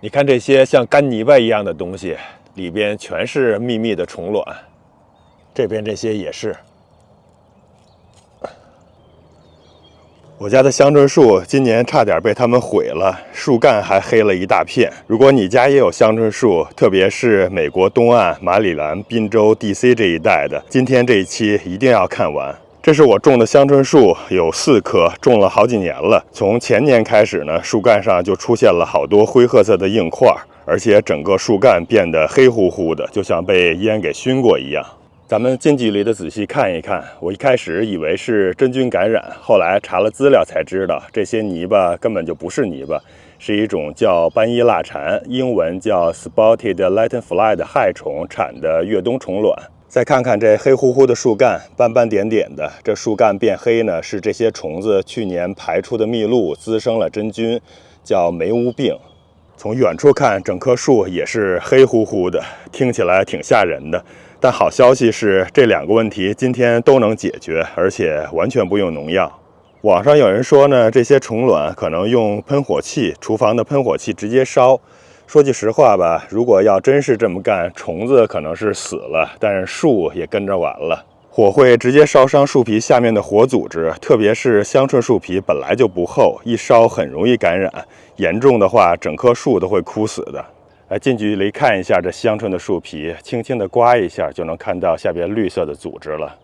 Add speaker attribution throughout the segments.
Speaker 1: 你看这些像干泥巴一样的东西，里边全是密密的虫卵。这边这些也是。我家的香椿树今年差点被他们毁了，树干还黑了一大片。如果你家也有香椿树，特别是美国东岸马里兰宾州 DC 这一带的，今天这一期一定要看完。这是我种的香椿树，有4棵，种了好几年了。从前年开始呢，树干上就出现了好多灰褐色的硬块，而且整个树干变得黑乎乎的，就像被烟给熏过一样。咱们近距离的仔细看一看，我一开始以为是真菌感染，后来查了资料才知道，这些泥巴根本就不是泥巴，是一种叫斑衣蜡蝉，英文叫 Spotted Lanternfly 的害虫产的越冬虫卵。再看看这黑乎乎的树干，斑斑点点的，这树干变黑呢，是这些虫子去年排出的蜜露滋生了真菌，叫霉污病。从远处看，整棵树也是黑乎乎的，听起来挺吓人的。但好消息是，这2个问题今天都能解决，而且完全不用农药。网上有人说呢，这些虫卵可能用喷火器，厨房的喷火器直接烧。说句实话吧，如果要真是这么干，虫子可能是死了，但是树也跟着完了。火会直接烧伤树皮下面的活组织，特别是香椿树皮本来就不厚，一烧很容易感染，严重的话整棵树都会枯死的。来近距离看一下这香椿的树皮，轻轻地刮一下就能看到下边绿色的组织了。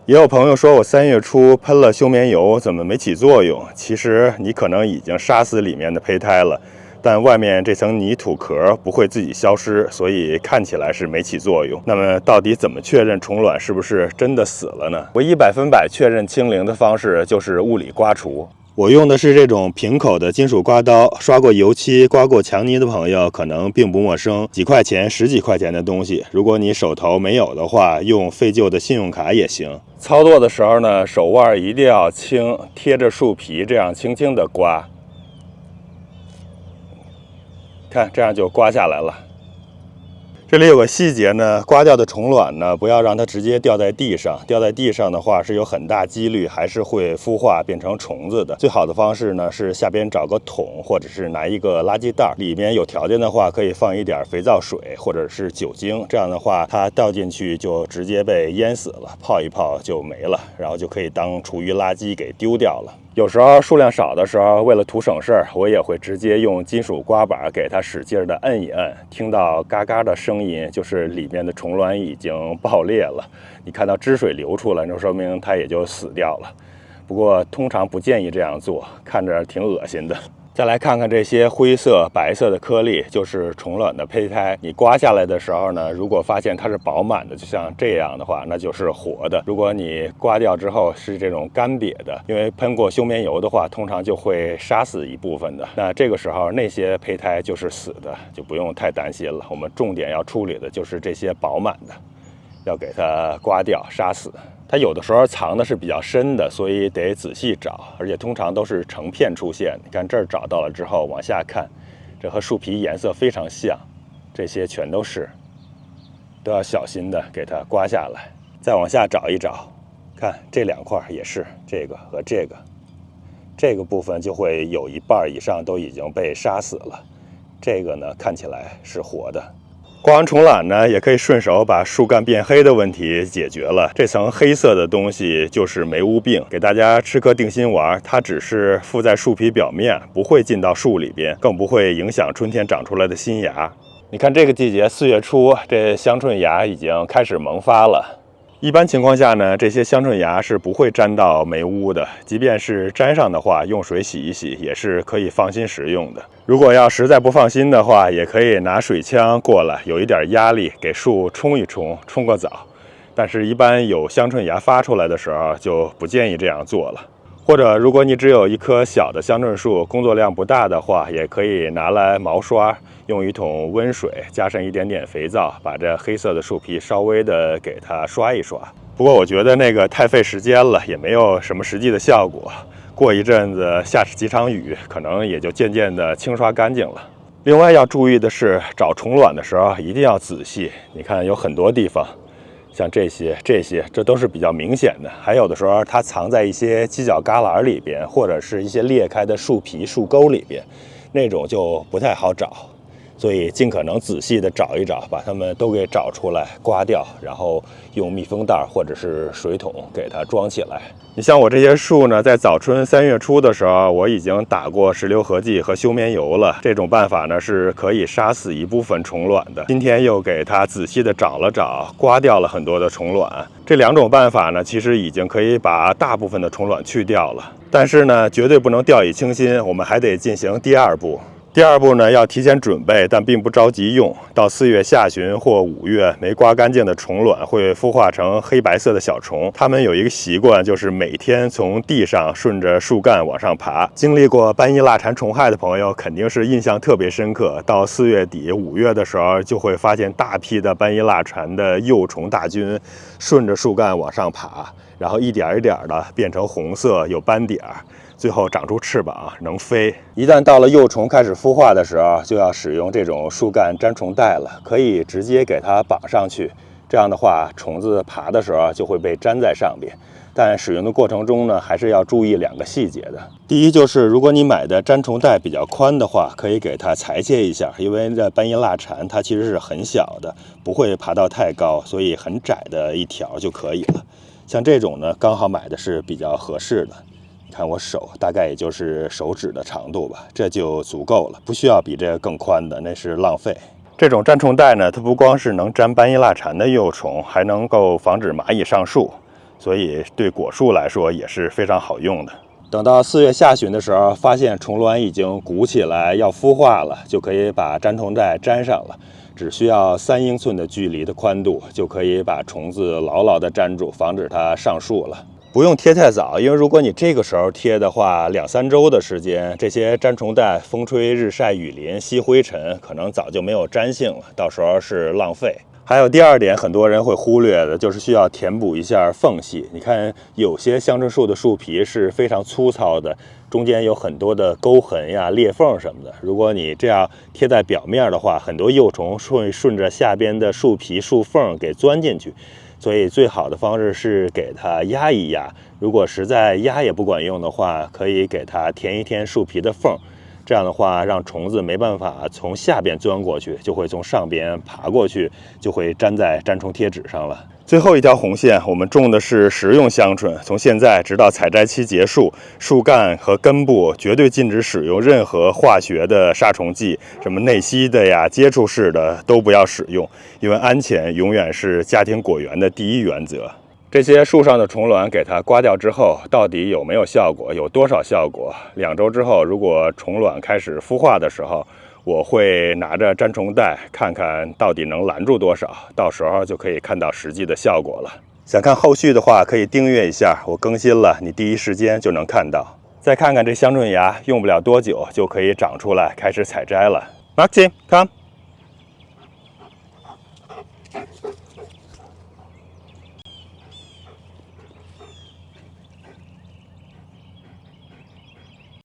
Speaker 1: 也有朋友说我3月初喷了休眠油，怎么没起作用？其实你可能已经杀死里面的胚胎了，但外面这层泥土壳不会自己消失，所以看起来是没起作用。那么到底怎么确认虫卵是不是真的死了呢？唯一100%确认清零的方式就是物理刮除。我用的是这种平口的金属刮刀，刷过油漆、刮过墙泥的朋友可能并不陌生，几块钱、10几块钱的东西。如果你手头没有的话，用废旧的信用卡也行。操作的时候呢，手腕一定要轻，贴着树皮，这样轻轻的刮。看，这样就刮下来了。这里有个细节呢，刮掉的虫卵呢，不要让它直接掉在地上。掉在地上的话，是有很大几率还是会孵化变成虫子的。最好的方式呢，是下边找个桶，或者是拿一个垃圾袋，里面有条件的话，可以放一点肥皂水或者是酒精。这样的话，它倒进去就直接被淹死了，泡一泡就没了，然后就可以当厨余垃圾给丢掉了。有时候数量少的时候，为了图省事儿，我也会直接用金属刮板给它使劲的摁一摁，听到嘎嘎的声音，就是里面的虫卵已经爆裂了。你看到汁水流出来，那说明它也就死掉了。不过通常不建议这样做，看着挺恶心的。再来看看这些灰色、白色的颗粒，就是虫卵的胚胎。你刮下来的时候呢，如果发现它是饱满的，就像这样的话，那就是活的。如果你刮掉之后是这种干瘪的，因为喷过休眠油的话，通常就会杀死一部分的。那这个时候那些胚胎就是死的，就不用太担心了。我们重点要处理的就是这些饱满的，要给它刮掉、杀死。它有的时候藏的是比较深的，所以得仔细找，而且通常都是成片出现。你看这儿找到了之后，往下看，这和树皮颜色非常像，这些全都是，都要小心的给它刮下来。再往下找一找，看这2块也是，这个和这个部分就会有1半以上都已经被杀死了，这个呢看起来是活的。刮完虫卵呢，也可以顺手把树干变黑的问题解决了。这层黑色的东西就是霉污病，给大家吃颗定心丸，它只是附在树皮表面，不会进到树里边，更不会影响春天长出来的新芽。你看这个季节4月初，这香椿芽已经开始萌发了。一般情况下呢，这些香椿芽是不会沾到霉污的，即便是沾上的话，用水洗一洗也是可以放心食用的。如果要实在不放心的话，也可以拿水枪过来，有一点压力给树冲一冲，冲个澡。但是一般有香椿芽发出来的时候，就不建议这样做了。或者如果你只有一棵小的香椿树，工作量不大的话，也可以拿来毛刷，用一桶温水加上一点点肥皂，把这黑色的树皮稍微的给它刷一刷。不过我觉得那个太费时间了，也没有什么实际的效果。过一阵子下几场雨，可能也就渐渐的清刷干净了。另外要注意的是，找虫卵的时候一定要仔细。你看有很多地方，像这些，这都是比较明显的。还有的时候它藏在一些犄角旮旯里边，或者是一些裂开的树皮、树沟里边，那种就不太好找。所以尽可能仔细的找一找，把它们都给找出来，刮掉，然后用密封袋或者是水桶给它装起来。你像我这些树呢，在早春3月初的时候，我已经打过石榴合剂和休眠油了。这种办法呢是可以杀死一部分虫卵的。今天又给它仔细的找了找，刮掉了很多的虫卵。这2种办法呢，其实已经可以把大部分的虫卵去掉了。但是呢，绝对不能掉以轻心，我们还得进行第2步。第2步呢，要提前准备，但并不着急用。到4月下旬或5月，没刮干净的虫卵会孵化成黑白色的小虫。它们有一个习惯，就是每天从地上顺着树干往上爬。经历过斑衣蜡蝉虫害的朋友，肯定是印象特别深刻。到4月底、5月的时候，就会发现大批的斑衣蜡蝉的幼虫大军顺着树干往上爬，然后一点一点的变成红色，有斑点儿。最后长出翅膀能飞。一旦到了幼虫开始孵化的时候，就要使用这种树干粘虫带了，可以直接给它绑上去。这样的话，虫子爬的时候就会被粘在上边。但使用的过程中呢，还是要注意2个细节的。第一就是，如果你买的粘虫带比较宽的话，可以给它裁切一下，因为这斑衣蜡蝉它其实是很小的，不会爬到太高，所以很窄的一条就可以了。像这种呢，刚好买的是比较合适的。看我手大概也就是手指的长度吧，这就足够了，不需要比这个更宽的，那是浪费。这种粘虫带呢，它不光是能粘斑衣蜡蝉的幼虫，还能够防止蚂蚁上树，所以对果树来说也是非常好用的。等到4月下旬的时候，发现虫卵已经鼓起来要孵化了，就可以把粘虫带粘上了。只需要3英寸的距离的宽度，就可以把虫子牢牢地粘住，防止它上树了。不用贴太早，因为如果你这个时候贴的话，2、3周的时间，这些粘虫带风吹日晒雨淋吸灰尘，可能早就没有粘性了，到时候是浪费。还有第2点，很多人会忽略的，就是需要填补一下缝隙。你看，有些香椿树的树皮是非常粗糙的，中间有很多的沟痕呀、裂缝什么的。如果你这样贴在表面的话，很多幼虫会顺着下边的树皮、树缝给钻进去。所以最好的方式是给它压一压，如果实在压也不管用的话，可以给它填一填树皮的缝，这样的话让虫子没办法从下边钻过去，就会从上边爬过去，就会粘在粘虫贴纸上了。最后一条红线，我们种的是食用香椿，从现在直到采摘期结束，树干和根部绝对禁止使用任何化学的杀虫剂，什么内吸的呀、接触式的都不要使用，因为安全永远是家庭果园的第一原则。这些树上的虫卵给它刮掉之后，到底有没有效果，有多少效果？2周之后，如果虫卵开始孵化的时候，我会拿着粘虫带看看到底能拦住多少，到时候就可以看到实际的效果了。想看后续的话，可以订阅一下，我更新了，你第一时间就能看到。再看看这香椿芽，用不了多久就可以长出来，开始采摘了。Maxim, come.